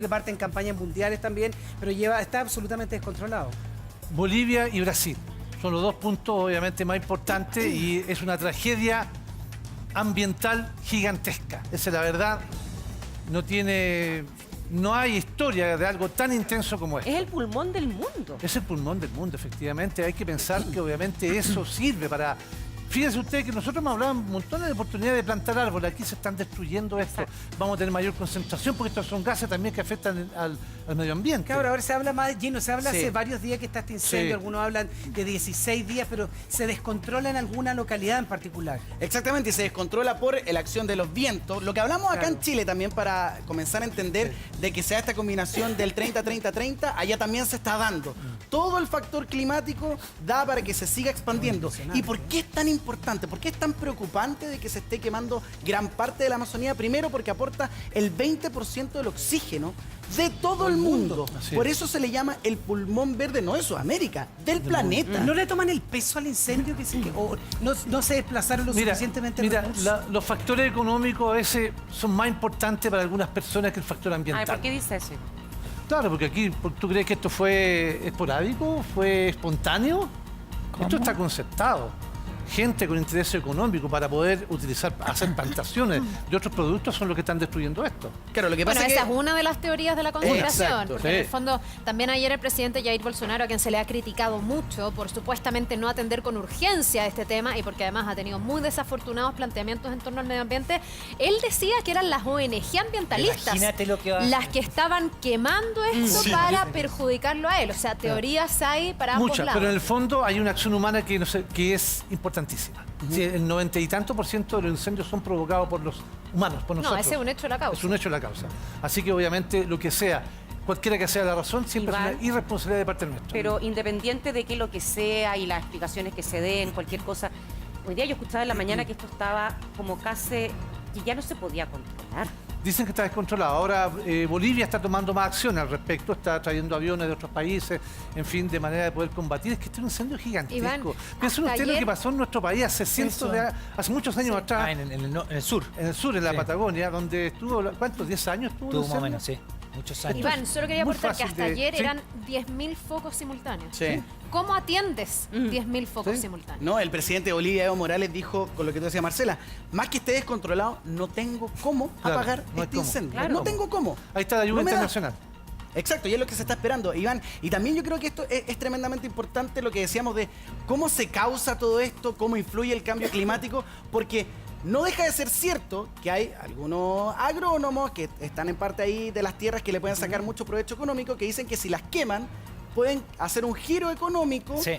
que parte en campañas mundiales también, pero está absolutamente descontrolado. Bolivia y Brasil son los dos puntos obviamente más importantes y es una tragedia ambiental gigantesca. Esa es la verdad. No hay historia de algo tan intenso como esto. Es el pulmón del mundo. Es el pulmón del mundo, efectivamente. Hay que pensar que obviamente eso sirve para... Fíjense ustedes que nosotros hemos hablado montones de oportunidades de plantar árboles. Aquí se están destruyendo esto. Vamos a tener mayor concentración porque estos son gases también que afectan al medio ambiente. Claro, ahora se habla más lleno, se habla hace varios días que está este incendio, Sí. algunos hablan de 16 días, pero se descontrola en alguna localidad en particular. Exactamente, y se descontrola por la acción de los vientos. Lo que hablamos acá en Chile también para comenzar a entender de que sea esta combinación del 30-30-30, allá también se está dando. Todo el factor climático da para que se siga expandiendo. ¿Y por qué es tan importante? ¿Por qué es tan preocupante de que se esté quemando gran parte de la Amazonía? Primero porque aporta el 20% del oxígeno de todo el mundo. Por eso se le llama el pulmón verde, no de Sudamérica, del planeta. ¿No le toman el peso al incendio o no se desplazaron lo suficientemente? Los factores económicos a veces son más importantes para algunas personas que el factor ambiental. Ay, ¿por qué dice eso? Claro, porque aquí, ¿tú crees que esto fue esporádico? ¿Fue espontáneo? Esto está concertado. Gente con interés económico para poder hacer plantaciones de otros productos son los que están destruyendo esto. Claro, lo que pasa Bueno, es esa es una de las teorías de la conspiración. Exacto, porque en el fondo, también ayer el presidente Jair Bolsonaro, a quien se le ha criticado mucho por supuestamente no atender con urgencia este tema y porque además ha tenido muy desafortunados planteamientos en torno al medio ambiente, él decía que eran las ONG ambientalistas Imagínate lo que va a las que estaban quemando esto para perjudicarlo a él. O sea, teorías hay para ambos Muchas, lados. pero en el fondo hay una acción humana que es importantísima. Sí, el 90 y tanto por ciento de los incendios son provocados por los humanos, por nosotros. No, ese es un hecho de la causa. Es un hecho de la causa. Así que obviamente lo que sea, cualquiera que sea la razón, siempre es una irresponsabilidad de parte nuestra. Pero independiente de que lo que sea y las explicaciones que se den, cualquier cosa, hoy día yo escuchaba en la mañana que esto estaba como casi, que ya no se podía controlar. Dicen que está descontrolado. Ahora Bolivia está tomando más acción al respecto, está trayendo aviones de otros países, en fin, de manera de poder combatir. Es que este es un incendio gigantesco. Iván, piensen ustedes lo que pasó en nuestro país hace hace muchos años atrás. en el sur. En el sur, en la Patagonia, donde estuvo, ¿cuántos? ¿10 años estuvo? Tuvo más o menos, sí. Muchos años. Iván, solo quería Muy aportar que fácil hasta de- ayer sí. eran 10.000 focos simultáneos. Sí. ¿Cómo atiendes 10.000 focos Sí. simultáneos? No, el presidente de Bolivia, Evo Morales, dijo, con lo que tú decías, Marcela, más que esté descontrolado, no tengo cómo Claro, apagar no hay este cómo. incendio. Claro. No tengo cómo. Ahí está la ayuda No me da. internacional. Exacto, y es lo que se está esperando, Iván. Y también yo creo que esto es tremendamente importante lo que decíamos de cómo se causa todo esto, cómo influye el cambio climático, porque no deja de ser cierto que hay algunos agrónomos que están en parte ahí de las tierras que le pueden sacar mucho provecho económico, que dicen que si las queman pueden hacer un giro económico. Sí.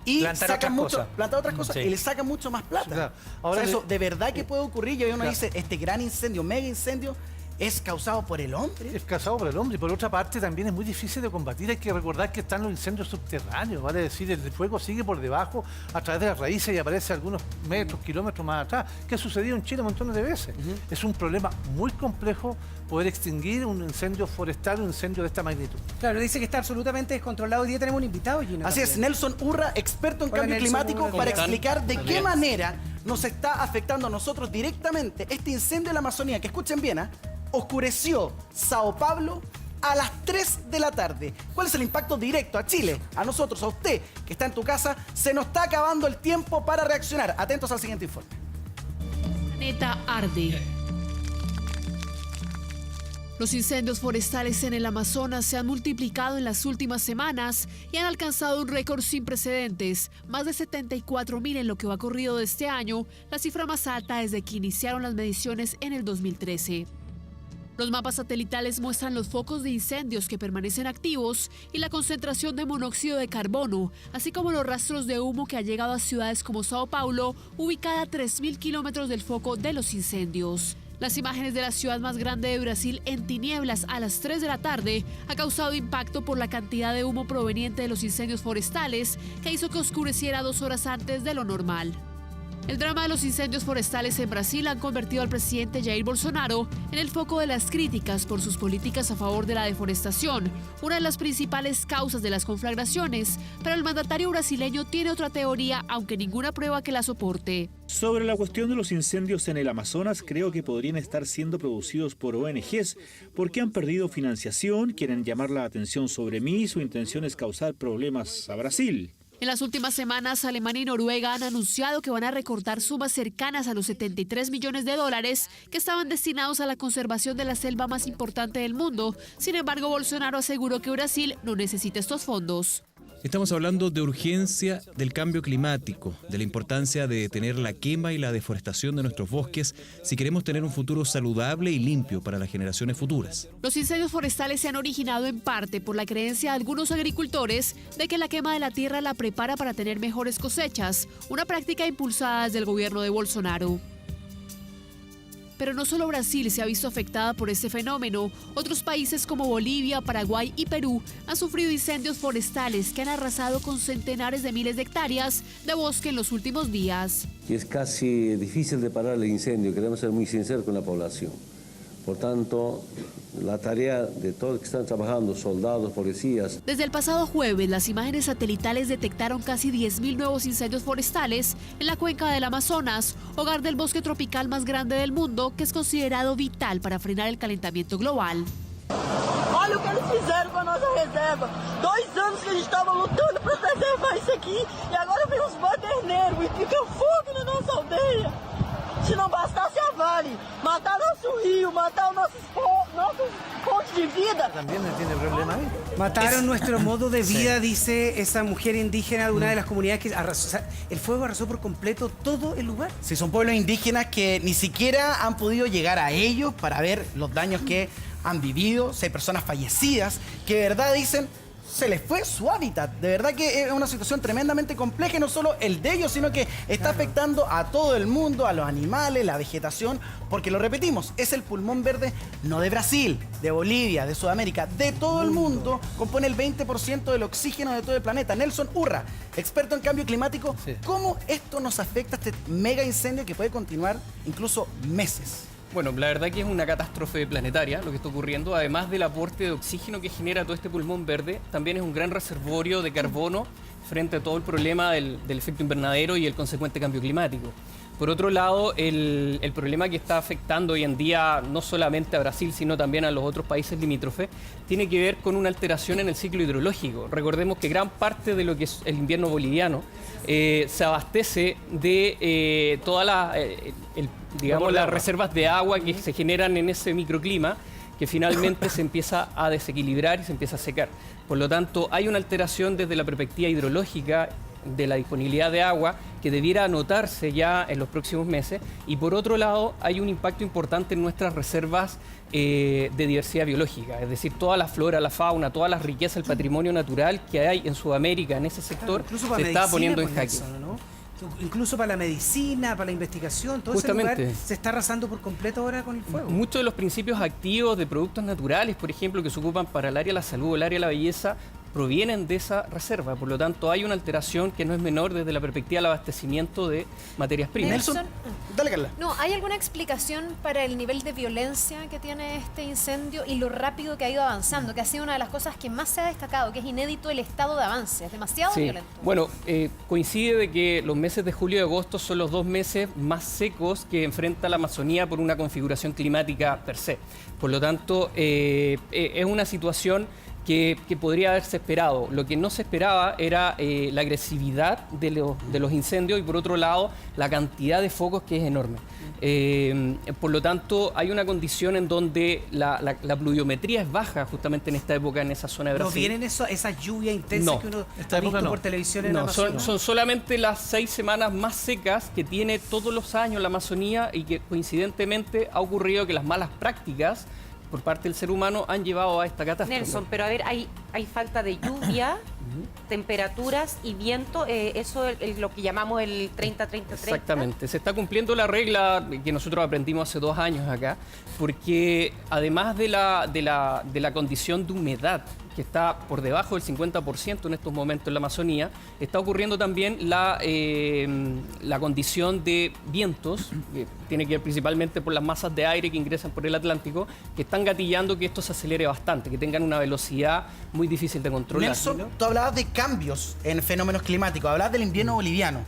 Y Plantar sacan otras mucho, cosas. plantar otras cosas Sí. y le sacan mucho más plata. Claro. Ahora Ahora eso de verdad que puede ocurrir y uno Claro. dice, este gran incendio, mega incendio, es causado por el hombre. Es causado por el hombre. Y por otra parte también es muy difícil de combatir. Hay que recordar que están los incendios subterráneos, ¿vale? Es decir, el fuego sigue por debajo a través de las raíces y aparece algunos metros, kilómetros más atrás, que ha sucedido en Chile montones de veces. Es un problema muy complejo poder extinguir un incendio forestal, un incendio de esta magnitud. Claro, dice que está absolutamente descontrolado. Hoy día tenemos un invitado, Gina. Así es, también. Nelson Urra, experto en Hola, cambio Nelson, climático, Urra, ¿cómo para están? explicar de qué manera nos está afectando a nosotros directamente este incendio en la Amazonía, que escuchen bien, oscureció Sao Paulo a las 3 de la tarde. ¿Cuál es el impacto directo a Chile, a nosotros, a usted que está en tu casa? Se nos está acabando el tiempo para reaccionar. Atentos al siguiente informe. Planeta arde. Los incendios forestales en el Amazonas se han multiplicado en las últimas semanas y han alcanzado un récord sin precedentes, más de 74.000 en lo que va corrido de este año, la cifra más alta desde que iniciaron las mediciones en el 2013. Los mapas satelitales muestran los focos de incendios que permanecen activos y la concentración de monóxido de carbono, así como los rastros de humo que ha llegado a ciudades como Sao Paulo, ubicada a 3.000 kilómetros del foco de los incendios. Las imágenes de la ciudad más grande de Brasil en tinieblas a las 3 de la tarde ha causado impacto por la cantidad de humo proveniente de los incendios forestales que hizo que oscureciera 2 horas antes de lo normal. El drama de los incendios forestales en Brasil han convertido al presidente Jair Bolsonaro en el foco de las críticas por sus políticas a favor de la deforestación, una de las principales causas de las conflagraciones. Pero el mandatario brasileño tiene otra teoría, aunque ninguna prueba que la soporte. Sobre la cuestión de los incendios en el Amazonas, creo que podrían estar siendo producidos por ONGs porque han perdido financiación, quieren llamar la atención sobre mí y su intención es causar problemas a Brasil. En las últimas semanas, Alemania y Noruega han anunciado que van a recortar sumas cercanas a los 73 millones de dólares que estaban destinados a la conservación de la selva más importante del mundo. Sin embargo, Bolsonaro aseguró que Brasil no necesita estos fondos. Estamos hablando de urgencia del cambio climático, de la importancia de detener la quema y la deforestación de nuestros bosques si queremos tener un futuro saludable y limpio para las generaciones futuras. Los incendios forestales se han originado en parte por la creencia de algunos agricultores de que la quema de la tierra la prepara para tener mejores cosechas, una práctica impulsada desde el gobierno de Bolsonaro. Pero no solo Brasil se ha visto afectada por este fenómeno. Otros países como Bolivia, Paraguay y Perú han sufrido incendios forestales que han arrasado con centenares de miles de hectáreas de bosque en los últimos días. Es casi difícil de parar el incendio, queremos ser muy sinceros con la población. Por tanto, la tarea de todos los que están trabajando, soldados, policías. Desde el pasado jueves, las imágenes satelitales detectaron casi 10.000 nuevos incendios forestales en la cuenca del Amazonas, hogar del bosque tropical más grande del mundo, que es considerado vital para frenar el calentamiento global. Olha o que eles fizeram com a nossa reserva. 2 anos que a gente estava lutando para preservar isso aqui e agora vem os baderneiros e fica fogo na nossa aldeia. Si no bastasse a Vale, matar nuestro río, matar nuestros fontes de vida. También tiene problema ahí. Mataron nuestro modo de vida, dice esa mujer indígena de una de las comunidades que arrasó. O sea, el fuego arrasó por completo todo el lugar. Sí, son pueblos indígenas que ni siquiera han podido llegar a ellos para ver los daños que han vivido. Si hay personas fallecidas que de verdad dicen se les fue su hábitat. De verdad que es una situación tremendamente compleja y no solo el de ellos, sino que está afectando a todo el mundo, a los animales, la vegetación, porque lo repetimos, es el pulmón verde no de Brasil, de Bolivia, de Sudamérica, de todo el mundo, compone el 20% del oxígeno de todo el planeta. Nelson Urra, experto en cambio climático, sí. ¿Cómo esto nos afecta, este mega incendio que puede continuar incluso meses? Bueno, la verdad que es una catástrofe planetaria lo que está ocurriendo. Además del aporte de oxígeno que genera todo este pulmón verde, también es un gran reservorio de carbono frente a todo el problema del efecto invernadero y el consecuente cambio climático. Por otro lado, el problema que está afectando hoy en día no solamente a Brasil, sino también a los otros países limítrofes, tiene que ver con una alteración en el ciclo hidrológico. Recordemos que gran parte de lo que es el invierno boliviano se abastece de todas las reservas de agua que se generan en ese microclima, que finalmente se empieza a desequilibrar y se empieza a secar. Por lo tanto, hay una alteración desde la perspectiva hidrológica de la disponibilidad de agua que debiera notarse ya en los próximos meses, y por otro lado hay un impacto importante en nuestras reservas de diversidad biológica, es decir, toda la flora, la fauna, toda la riqueza, el patrimonio natural que hay en Sudamérica en ese sector, se está poniendo en jaque. Incluso para la medicina, para la investigación, todo Justamente. ese lugar se está arrasando por completo ahora con el fuego. Muchos de los principios activos de productos naturales, por ejemplo, que se ocupan para el área de la salud, el área de la belleza, provienen de esa reserva. Por lo tanto, hay una alteración que no es menor desde la perspectiva del abastecimiento de materias primas. Nelson, dale, Carla. No, ¿hay alguna explicación para el nivel de violencia que tiene este incendio y lo rápido que ha ido avanzando? Que ha sido una de las cosas que más se ha destacado, que es inédito el estado de avance, es demasiado violento. Bueno, coincide de que los meses de julio y agosto son los 2 meses más secos que enfrenta la Amazonía por una configuración climática per se. Por lo tanto, es una situación que podría haberse esperado. Lo que no se esperaba era la agresividad de los incendios y, por otro lado, la cantidad de focos, que es enorme. Por lo tanto, hay una condición en donde la pluviometría es baja justamente en esta época, en esa zona de Brasil. ¿No vienen esas lluvias intensas que uno ha visto por televisión en Amazonía? Son solamente las 6 semanas más secas que tiene todos los años la Amazonía, y que coincidentemente ha ocurrido que las malas prácticas por parte del ser humano han llevado a esta catástrofe. Nelson, pero a ver, hay hay falta de lluvia, temperaturas y viento. Eso es lo que llamamos el 30-30-30. Exactamente. Se está cumpliendo la regla que nosotros aprendimos hace 2 años acá, porque además de la condición de humedad, que está por debajo del 50% en estos momentos en la Amazonía, está ocurriendo también la condición de vientos, que tiene que ver principalmente por las masas de aire que ingresan por el Atlántico, que están gatillando que esto se acelere bastante, que tengan una velocidad muy difícil de controlar. Nelson, tú hablabas de cambios en fenómenos climáticos, hablabas del invierno boliviano.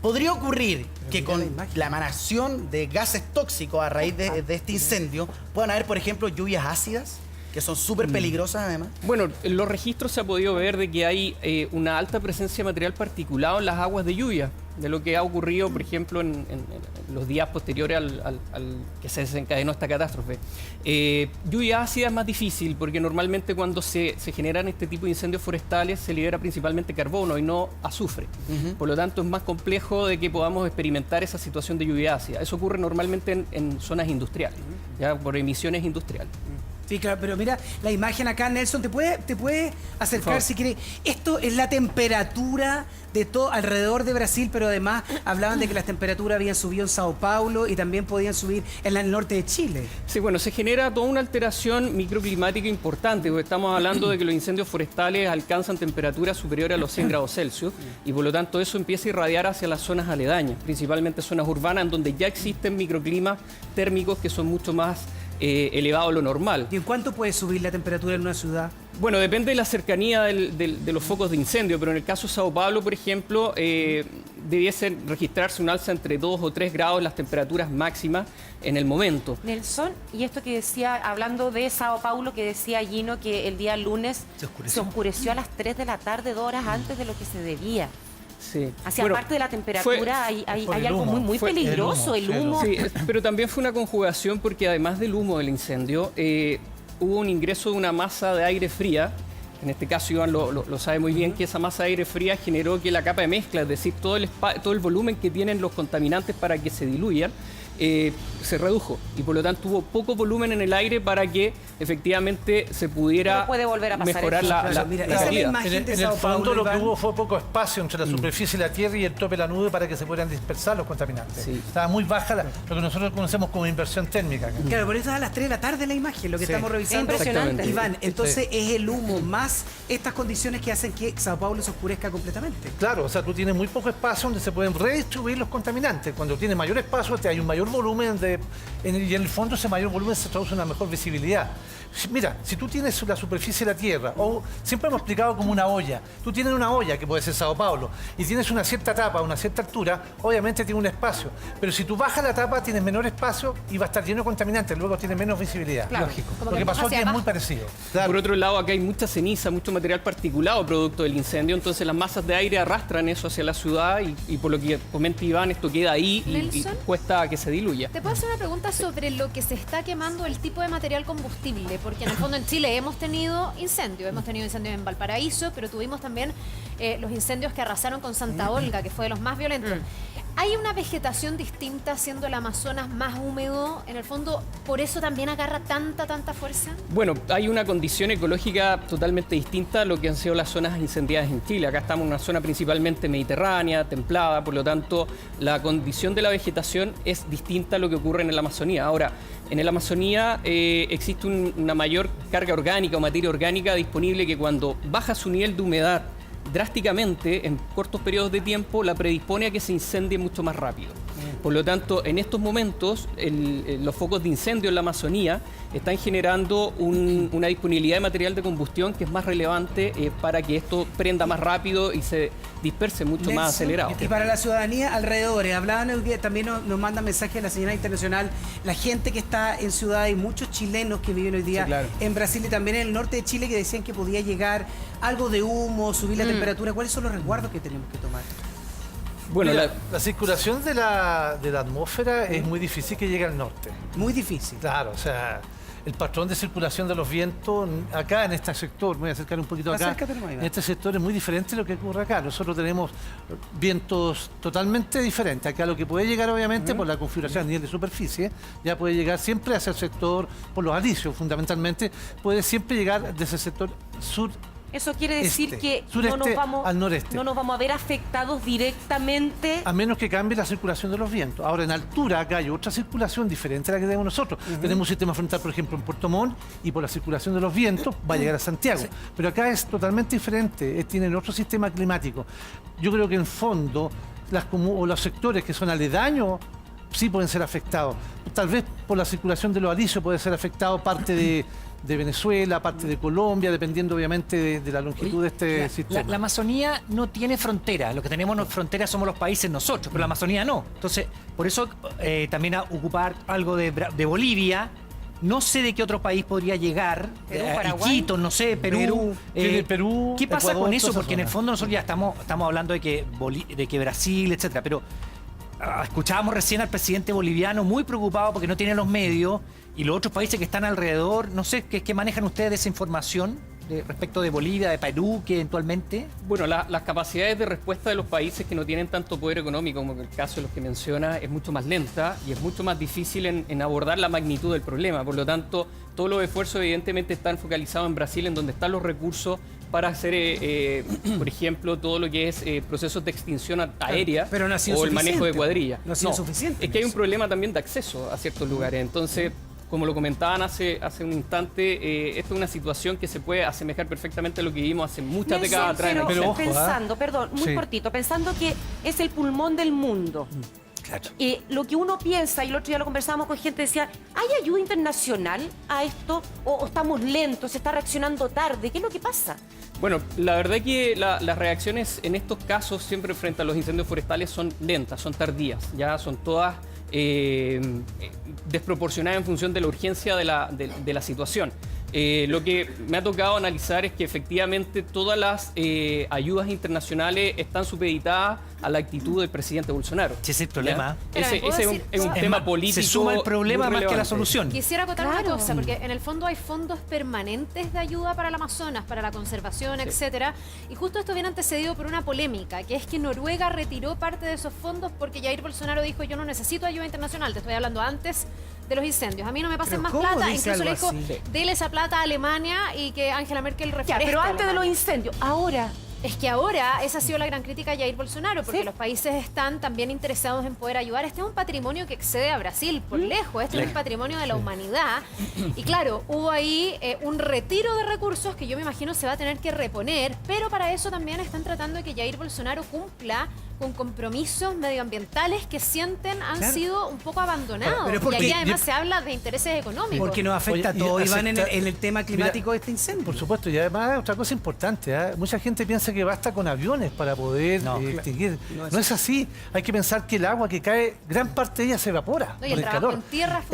¿Podría ocurrir que con la emanación de gases tóxicos a raíz de este incendio puedan haber, por ejemplo, lluvias ácidas, que son súper peligrosas además? Bueno, en los registros se ha podido ver de que hay una alta presencia de material particulado en las aguas de lluvia, de lo que ha ocurrido, por ejemplo, en los días posteriores al que se desencadenó esta catástrofe. Lluvia ácida es más difícil porque normalmente cuando se generan este tipo de incendios forestales se libera principalmente carbono y no azufre. Por lo tanto, es más complejo de que podamos experimentar esa situación de lluvia ácida. Eso ocurre normalmente en zonas industriales, ya por emisiones industriales. Sí, claro, pero mira, la imagen acá, Nelson, ¿te puede acercar si quiere? Esto es la temperatura de todo alrededor de Brasil, pero además hablaban de que las temperaturas habían subido en Sao Paulo y también podían subir en el norte de Chile. Sí, bueno, se genera toda una alteración microclimática importante, porque estamos hablando de que los incendios forestales alcanzan temperaturas superiores a los 100 grados Celsius y por lo tanto eso empieza a irradiar hacia las zonas aledañas, principalmente zonas urbanas, en donde ya existen microclimas térmicos que son mucho más elevado a lo normal. ¿Y en cuánto puede subir la temperatura en una ciudad? Bueno, depende de la cercanía de los focos de incendio, pero en el caso de Sao Paulo, por ejemplo, debiese registrarse un alza entre 2 o 3 grados en las temperaturas máximas en el momento. Nelson, y esto que decía, hablando de Sao Paulo, que decía Gino que el día lunes se oscureció a las 3 de la tarde, 2 horas antes de lo que se debía. Sí. Hacia aparte de la temperatura, hay algo muy peligroso, el humo. Sí, pero también fue una conjugación porque además del humo del incendio, hubo un ingreso de una masa de aire fría. En este caso, Iván lo sabe muy bien, que esa masa de aire fría generó que la capa de mezcla, es decir, todo el volumen que tienen los contaminantes para que se diluyan, se redujo y por lo tanto hubo poco volumen en el aire para que efectivamente se pudiera mejorar la calidad. En el fondo lo que hubo fue poco espacio entre la superficie de la Tierra y el tope de la nube para que se pudieran dispersar los contaminantes. Sí. Estaba muy baja lo que nosotros conocemos como inversión térmica. Claro, por eso es a las 3 de la tarde la imagen, lo que estamos revisando. Impresionante. Iván, entonces es el humo más estas condiciones que hacen que Sao Paulo se oscurezca completamente. Claro, o sea, tú tienes muy poco espacio donde se pueden redistribuir los contaminantes. Cuando tienes mayor espacio, hay un mayor volumen y en el fondo ese mayor volumen se traduce en una mejor visibilidad. Mira, si tú tienes la superficie de la Tierra, o siempre hemos explicado como una olla, tú tienes una olla que puede ser Sao Paulo, y tienes una cierta tapa, una cierta altura, obviamente tiene un espacio. Pero si tú bajas la tapa, tienes menor espacio y va a estar lleno de contaminantes, luego tienes menos visibilidad. Claro. Lógico. Lo que pasó aquí es muy parecido. Claro. Por otro lado, acá hay mucha ceniza, mucho material particulado producto del incendio, entonces las masas de aire arrastran eso hacia la ciudad y por lo que comenta Iván, esto queda ahí y cuesta que se diluya. ¿Te puedo hacer una pregunta sobre lo que se está quemando, el tipo de material combustible? Porque en el fondo en Chile hemos tenido incendios en Valparaíso, pero tuvimos también los incendios que arrasaron con Santa Olga, que fue de los más violentos. ¿Hay una vegetación distinta siendo el Amazonas más húmedo? En el fondo, ¿por eso también agarra tanta fuerza? Bueno, hay una condición ecológica totalmente distinta a lo que han sido las zonas incendiadas en Chile. Acá estamos en una zona principalmente mediterránea, templada, por lo tanto, la condición de la vegetación es distinta a lo que ocurre en la Amazonía. Ahora, en la Amazonía existe una mayor carga orgánica o materia orgánica disponible que cuando baja su nivel de humedad drásticamente en cortos periodos de tiempo la predispone a que se incendie mucho más rápido. Por lo tanto, en estos momentos los focos de incendio en la Amazonía están generando una disponibilidad de material de combustión que es más relevante para que esto prenda más rápido y se disperse mucho más acelerado. Y para la ciudadanía alrededores, hablaban hoy día, también nos manda mensaje a la señal internacional, la gente que está en ciudad, hay muchos chilenos que viven hoy día en Brasil y también en el norte de Chile que decían que podía llegar algo de humo, subir la temperatura. ¿Cuáles son los resguardos que tenemos que tomar? Bueno, la circulación de la atmósfera es muy difícil que llegue al norte. Muy difícil. Claro, o sea, el patrón de circulación de los vientos acá en este sector, me voy a acercar un poquito acá, en este sector es muy diferente de lo que ocurre acá. Nosotros tenemos vientos totalmente diferentes. Acá lo que puede llegar obviamente por la configuración a nivel de superficie, ya puede llegar siempre hacia el sector, por los alisios fundamentalmente, puede siempre llegar desde el sector sur Eso quiere decir que sureste no nos vamos, al noreste. no nos vamos a ver afectados directamente. A menos que cambie la circulación de los vientos. Ahora, en altura acá hay otra circulación diferente a la que tenemos nosotros. Tenemos un sistema frontal, por ejemplo, en Puerto Montt, y por la circulación de los vientos va a llegar a Santiago. Pero acá es totalmente diferente, tienen otro sistema climático. Yo creo que en fondo, los sectores que son aledaños sí pueden ser afectados. Tal vez por la circulación de los alisios puede ser afectado parte de Venezuela, parte de Colombia, dependiendo obviamente de la longitud de este sistema. La Amazonía no tiene frontera. Lo que tenemos frontera somos los países nosotros, pero la Amazonía no. Entonces, por eso también a ocupar algo de Bolivia. No sé de qué otro país podría llegar. Perú, Paraguay. Iquitos, no sé, Perú. Perú, ¿Qué pasa Ecuador, con eso? toda esa Porque en el zona. fondo nosotros ya estamos hablando de que Brasil, etcétera, pero escuchábamos recién al presidente boliviano muy preocupado porque no tiene los medios, y los otros países que están alrededor, no sé, ¿qué manejan ustedes de esa información respecto de Bolivia, de Perú, que eventualmente? Bueno, las capacidades de respuesta de los países que no tienen tanto poder económico, como el caso de los que menciona, es mucho más lenta y es mucho más difícil en abordar la magnitud del problema. Por lo tanto, todos los esfuerzos evidentemente están focalizados en Brasil, en donde están los recursos para hacer, por ejemplo, todo lo que es procesos de extinción aérea pero no ha sido o el manejo de suficiente. cuadrillas. No ha sido suficiente. Es que hay un problema también de acceso a ciertos lugares. Entonces, como lo comentaban hace un instante, esto es una situación que se puede asemejar perfectamente a lo que vivimos hace muchas Nelson, décadas atrás. pero ojo, pensando, perdón, muy Sí. cortito, pensando que es el pulmón del mundo. Claro. Lo que uno piensa, y el otro día lo conversábamos con gente, decía, ¿hay ayuda internacional a esto? ¿O estamos lentos, se está reaccionando tarde? ¿Qué es lo que pasa? Bueno, la verdad es que las reacciones en estos casos siempre frente a los incendios forestales son lentas, son tardías, ya son todas desproporcionadas en función de la urgencia de la situación. Lo que me ha tocado analizar es que efectivamente todas las ayudas internacionales están supeditadas a la actitud del presidente Bolsonaro. Ese es el problema. Espérame, ¿puedo Ese decir? es un tema político. Se suma el problema muy más que la relevante. solución. Quisiera acotar una Claro. cosa, porque en el fondo hay fondos permanentes de ayuda para el Amazonas, para la conservación, etcétera. Y justo esto viene antecedido por una polémica, que es que Noruega retiró parte de esos fondos porque Jair Bolsonaro dijo, yo no necesito ayuda internacional, te estoy hablando antes de los incendios. A mí no me pasen ¿Pero más cómo plata. dice Incluso le algo dijo, así? dele esa plata a Alemania y que Angela Merkel Ya, refresque pero a antes de los Alemania. incendios, ahora... Es que ahora esa ha sido la gran crítica a Jair Bolsonaro, porque Sí. los países están también interesados en poder ayudar. Este es un patrimonio que excede a Brasil por lejos, este es un patrimonio de la humanidad. Y claro, hubo ahí un retiro de recursos que yo me imagino se va a tener que reponer, pero para eso también están tratando de que Jair Bolsonaro cumpla con compromisos medioambientales que sienten han Claro. sido un poco abandonados. Pero Y porque- aquí además se habla de intereses económicos. Porque nos afecta a Oye, y todos, Iván, en acepta- el tema climático de este incendio. Por supuesto, y además otra cosa importante, mucha gente piensa que basta con aviones para poder extinguir. No es así. Hay que pensar que el agua que cae, gran parte de ella se evapora No, y por el el trabajo calor. en tierra es El